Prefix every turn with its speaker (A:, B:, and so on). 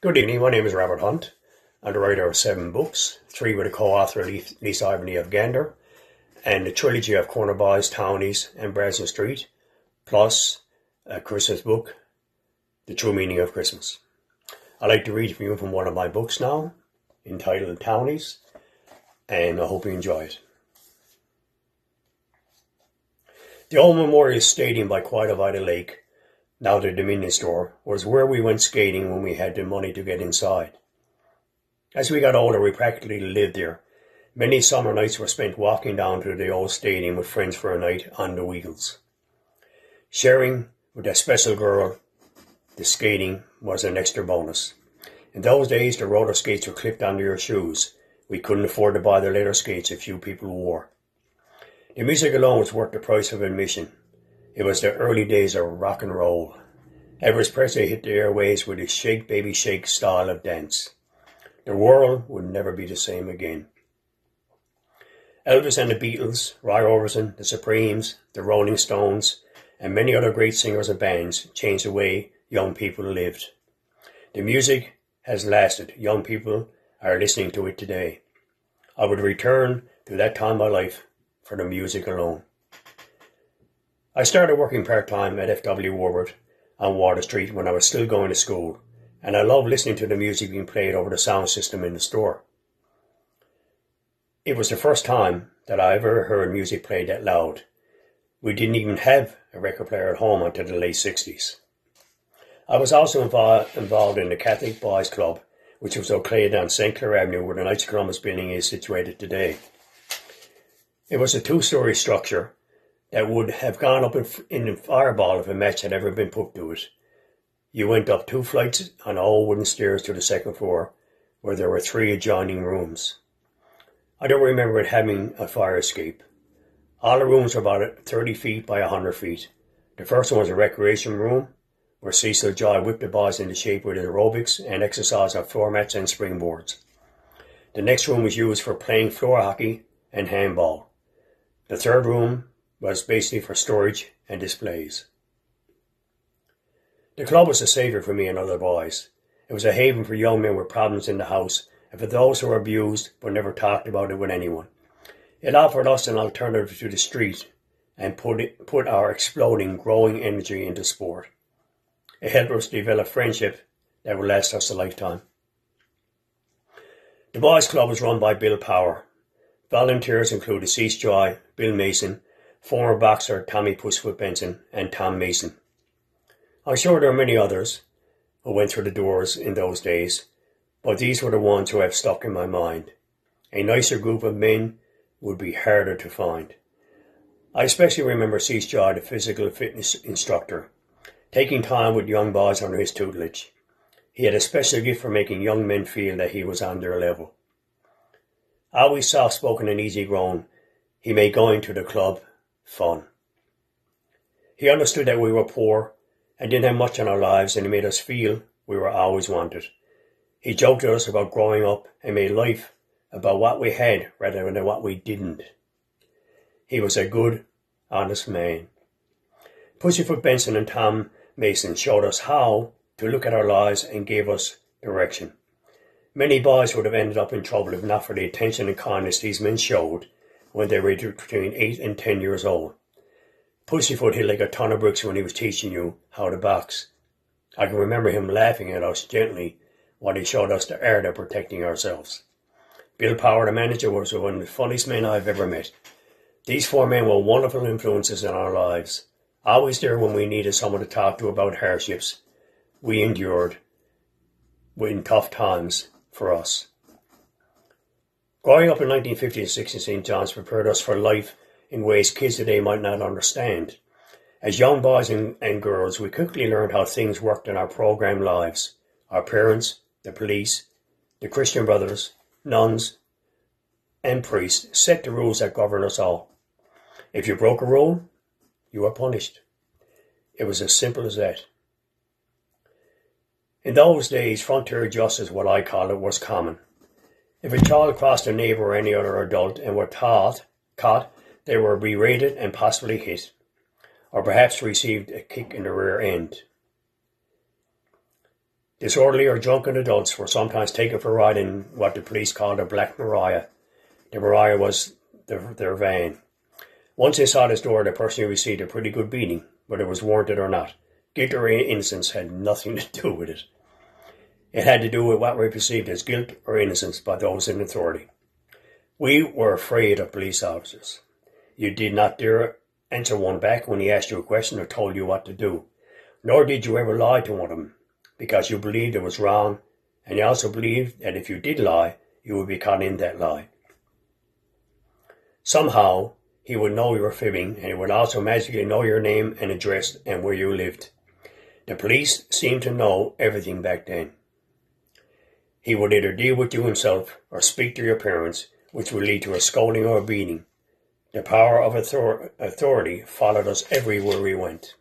A: Good evening, my name is Robert Hunt. I'm the writer of 7 books, 3 with a co-author Lisa Ivany of Gander, and a trilogy of Corner Boys, Townies and Brasden Street, plus a Christmas book, The True Meaning of Christmas. I'd like to read from one of my books now, entitled Townies, and I hope you enjoy it. The old Memorial Stadium by Quaidavida Lake, now the Dominion store, was where we went skating when we had the money to get inside. As we got older, we practically lived there. Many summer nights were spent walking down to the old stadium with friends for a night on the Weagles. Sharing with that special girl, the skating was an extra bonus. In those days, the roller skates were clipped onto your shoes. We couldn't afford to buy the leather skates a few people wore. The music alone was worth the price of admission. It was the early days of rock and roll. Elvis Presley hit the airwaves with his Shake Baby Shake style of dance. The world would never be the same again. Elvis and the Beatles, Roy Orbison, the Supremes, the Rolling Stones, and many other great singers and bands changed the way young people lived. The music has lasted. Young people are listening to it today. I would return to that time of my life for the music alone. I started working part-time at F.W. Warburg on Water Street when I was still going to school, and I loved listening to the music being played over the sound system in the store. It was the first time that I ever heard music played that loud. We didn't even have a record player at home until the late 60s. I was also involved in the Catholic Boys Club, which was located on St. Clair Avenue where the Knights of Columbus building is situated today. It was a 2-story structure that would have gone up in a fireball if a match had ever been put to it. You went up 2 flights on old wooden stairs to the second floor, where there were 3 adjoining rooms. I don't remember it having a fire escape. All the rooms were about 30 feet by 100 feet. The first one was a recreation room, where Cecil Joy whipped the boys into shape with aerobics and exercise on floor mats and springboards. The next room was used for playing floor hockey and handball. The third room was basically for storage and displays. The club was a savior for me and other boys. It was a haven for young men with problems in the house and for those who were abused but never talked about it with anyone. It offered us an alternative to the street and put our exploding, growing energy into sport. It helped us develop friendship that would last us a lifetime. The boys' club was run by Bill Power. Volunteers included Cease Joy, Bill Mason, former boxer Tommy Pussfoot Benson, and Tom Mason. I'm sure there are many others who went through the doors in those days, but these were the ones who have stuck in my mind. A nicer group of men would be harder to find. I especially remember Cease Joy, the physical fitness instructor, taking time with young boys under his tutelage. He had a special gift for making young men feel that he was on their level. Always soft-spoken and easy-going, he made going to the club fun. He understood that we were poor and didn't have much in our lives, and he made us feel we were always wanted. He joked to us about growing up and made life about what we had rather than what we didn't. He was a good, honest man. Pussyfoot Benson and Tom Mason showed us how to look at our lives and gave us direction. Many boys would have ended up in trouble if not for the attention and kindness these men showed when they were between 8 and 10 years old. Pussyfoot hit like a ton of bricks when he was teaching you how to box. I can remember him laughing at us gently while he showed us the art of protecting ourselves. Bill Power, the manager, was one of the funniest men I've ever met. These 4 men were wonderful influences in our lives, always there when we needed someone to talk to about hardships we endured in tough times for us. Growing up in 1950s and 60s in St. John's prepared us for life in ways kids today might not understand. As young boys and girls, we quickly learned how things worked in our programmed lives. Our parents, the police, the Christian brothers, nuns, and priests set the rules that govern us all. If you broke a rule, you were punished. It was as simple as that. In those days, frontier justice, what I call it, was common. If a child crossed a neighbour or any other adult and were caught, they were berated and possibly hit, or perhaps received a kick in the rear end. Disorderly or drunken adults were sometimes taken for a ride in what the police called a black Mariah. The Mariah was their van. Once inside his door, the person received a pretty good beating, whether it was warranted or not. Guilt or innocence had nothing to do with it. It had to do with what we perceived as guilt or innocence by those in authority. We were afraid of police officers. You did not dare answer one back when he asked you a question or told you what to do. Nor did you ever lie to one of them, because you believed it was wrong, and you also believed that if you did lie, you would be caught in that lie. Somehow, he would know you were fibbing, and he would also magically know your name and address and where you lived. The police seemed to know everything back then. He would either deal with you himself or speak to your parents, which would lead to a scolding or a beating. The power of authority followed us everywhere we went.